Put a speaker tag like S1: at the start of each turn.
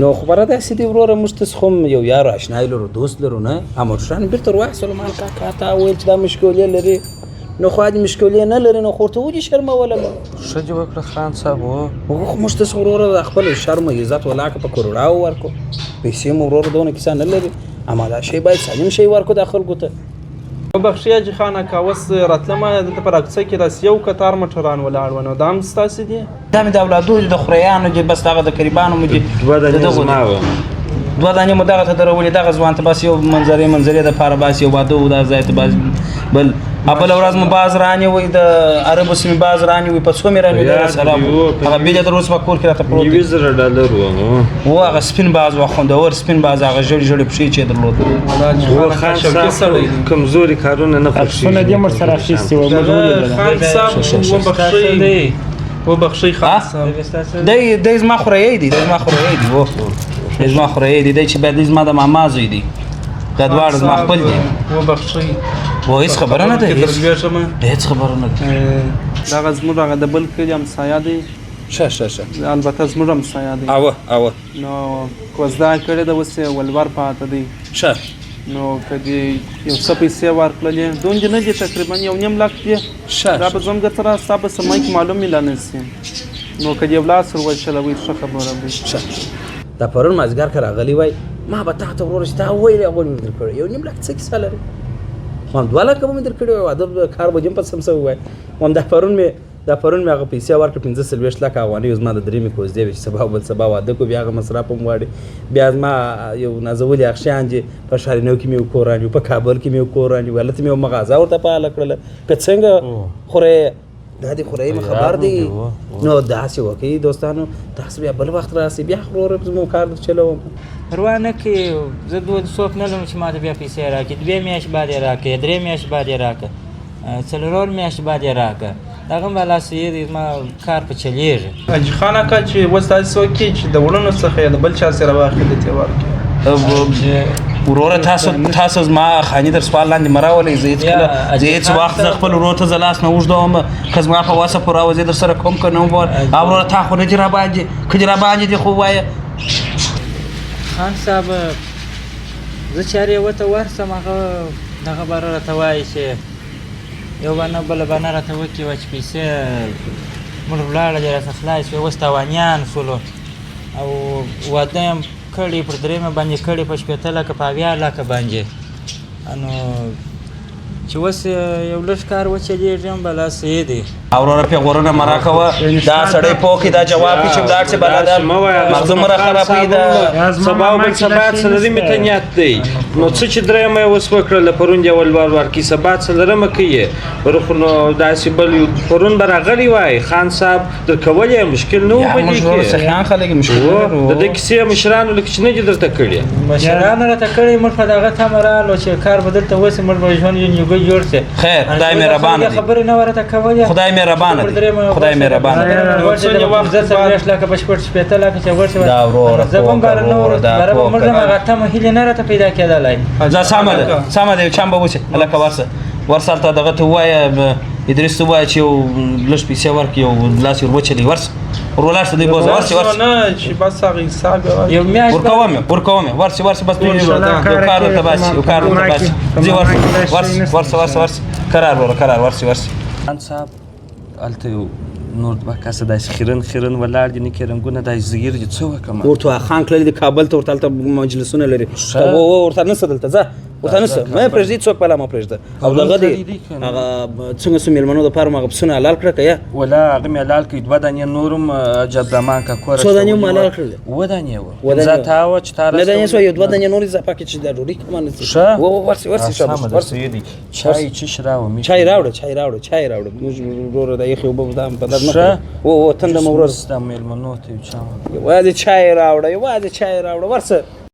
S1: نو خبره داسې دي وروره موږ تاسو خو یو یار اشنای لرو دوست لرو نه امرشان بیرته روح سلمان کاکا تا ویل چې دا مشکلې لري نو خو دې مشکلې نه لري نو خو ته ودی شرموله
S2: ښه دې وکړه خان صاحب
S1: خو موږ تاسو وروره د خپل شرم عزت ولاکه په کروڑاو ورکو پیسې مو وروره دونه کیسه نه لري اما دا شی باید سالم شی ورکو د خلکو ته
S3: وبخښئ حاجي خان اکا اوس راتلمه دلته په راکڅه کې داسې یو کتار موټران ولاړ وه نو دا هم ستاسې دي
S1: دا مې د اولادو د خوریانو دي بس دغه د قریبانو مو دي
S2: دوه دانې زما وه
S1: دوه دانې مو دغه ته درولې دغه ځوان ته بس یو منظرې دپاره بس یو واده و دا ځای ته بس بل بله ورځ مو باز رانیوی د عربو سیمې باز رانیوی په څو مې رانیوی هغه بیل یې در اوس په کور کې راته پروت
S2: یوې زره ډالر
S1: و هغه سپین باز و خوندور سپین باز هغه ژړې ژړې پښې چې یې درلود
S2: خان صاحب کمزوري کارونه نه خوښېږي
S4: عکسونه دې موږ سره اخیستي وو
S3: خان صاحب وبخښئ خان صاحب
S1: دی زما خوریی دی دی زما خوریی دی دی چې باید دی زما د ماما زوی دی دا دواړه زما خپل دي
S3: وبخښئ
S1: و هېڅ خبره نه ده
S3: هېڅ
S1: خبره نه ده
S3: دغه زموږ هغه د بل کلي همسایه دی
S1: ښه
S3: البته زموږ همسایه دی
S1: اوه
S3: نو کوزدا کړې ده اوس یې ولور پاته دی
S1: ښه
S3: نو که دې یو څه پیسې ورکړلې دومره نه دي تقریبا 1.5 لک دي دا به زموږ سره ستا په سمه کې معلوم مې لا نه شي نو که دې اولاد سره وچلوئ ښه خبره ده
S1: دا پرون مازدیګر که راغلی وای ما به تا ته وروره چې تا وویلې هغوی مې درکړی 1.5 لک څه کیسه لري هم 2 لکه به مې درکړي وای واده کار به هم په سم شوی وای هم دا پرون مې هغه پیسې ورکړې 15 لکه افغانۍ زما د درېیمې کوزدې وې چې سبا بل سبا واده کو بیا هغه مصرف هم غواړي بیا زما یو نازولي اخشیان چې په شارینو کې مې یو کور رانیو په کابل کې مې یو کور رانیو هلته مې یو مغازه ورته فعاله کړله که څنګه خورې دا دې خورۍ مې خبر دی نو داسې وکړئ دوستانو تاسو بیا بل وخت راسئ بیا وروره زموږ کار چلوم
S4: پروا نه کوي زه څوک نه لرم چې ما ته بیا پیسې راکړي 2 میاشتې بعد یې راکړه 3 میاشتې بعد یې راکړه 4 میاشتې بعد یې راکړه دغه هم بلاسې دی زما کار په چلېږي
S3: حاجي خان اکا چې اوس داسې وکړي چې د وړونو څخه یې د بل چا سره واخلي دې ورکړي
S1: وروره تاسو زما خاني در سوال لاندې مه راولئ زه هېڅ وخت زه خپل ورور ته زه لاس نه اوږدوم که زما په وسه پوره وه زه در سره کوم که نه وم او وروره تا خو نه دي راباندې که دې راباندې دي خو ووایه
S4: خان صاحب زه چارې ورته ورسم هغه دغه باره راته وایي چې یو بانه بله بانه راته وکړي وه چې پیسې موږ ولاړه دې راته خلاص وې اوس تاوانیان شولو او واده یم کړي پر 3 باندې کړي په 15 لکه په 80 لکه باندې نو چې اوس یو لږ کار وچلېږي هم بلا څه دی
S1: او وروره پیغورونه مه راکوه دا سړی پوه کړي دا جواب کړي چې ولاړ شي بلادر مغزه مه راخرابوي دا
S2: سبا او بل سبا څلري مې ته نیت دی نو څه چې درېیمه یې اوس وکړله پرون دې ولور ورکړي سبا څلرمه کوي خو نو داسې بل پرون به راغلی وای خان صاحب درکولی مشکل نه و په دې کې
S1: سخیان خلک مشکل
S2: د دې کیسې مشرانو لکه چې نه دي درته کړي
S4: مشرانو راته کړي موږ په دغه تمه رالو چې کار به دلته وسي موږ به ژوند یو جوړ شي
S1: خیر خدای مهربانه دی
S4: خبرې نه ورته کولې
S1: خدای مهربانه
S4: دی ورته زه 15 لکه په 15 لکه چې ورته
S1: دا وروره
S4: زه هم بار نه ورته دربه موږ هغه تمه هیله نه راته پیدا کېدلای
S1: ځه سمه ده چم به وسه هلکه ورسه هلته دغه ته ووایه ادریس ته ووایه چې یو لږ پیسې ورکړي یو لاس یې ور وچلوي ورسه ور ولاړ شه دی بوزه ورسه
S3: نه چې بس هغه حساب
S4: یو میاشت
S1: ورکوم ورسه بس یو کار ورته باسي ځي ورسه قرار ورسه
S2: خان صاحب هلته یو نور 2 کسه داسې خیرن ولاړ دي نکې رنګونه داسې زګیر دي څه وکړم
S1: ورته خان تللی د کابل ته ورته هلته مجلسونه لري ورته نسه دلته ځه ورته نسه مه پرېږدي څوک بلا مه پرېږده او دغه دی هغه څنګه څو مېلمنو دپاره مو هغه پسونه حلال کړه که یا
S2: ولا هغه مې حلال کړي 2 دانې نور هم جبرمان کاکوره
S1: څو دانې مو حلال کړلې
S2: 2 دانې وه زه تا وه چې تا
S1: نه دانې سوه یو 2 دانې نور اضافه کړې چې دا ډوډۍ کمه نه څه ورسې
S2: چای چیش راوړه
S1: چای راوړه موږ وروره د یخې اوبه دا په درد نه تنده مو ورور
S2: ستا مېلمنو ته یو چا
S1: یوازې چای راوړه ورسه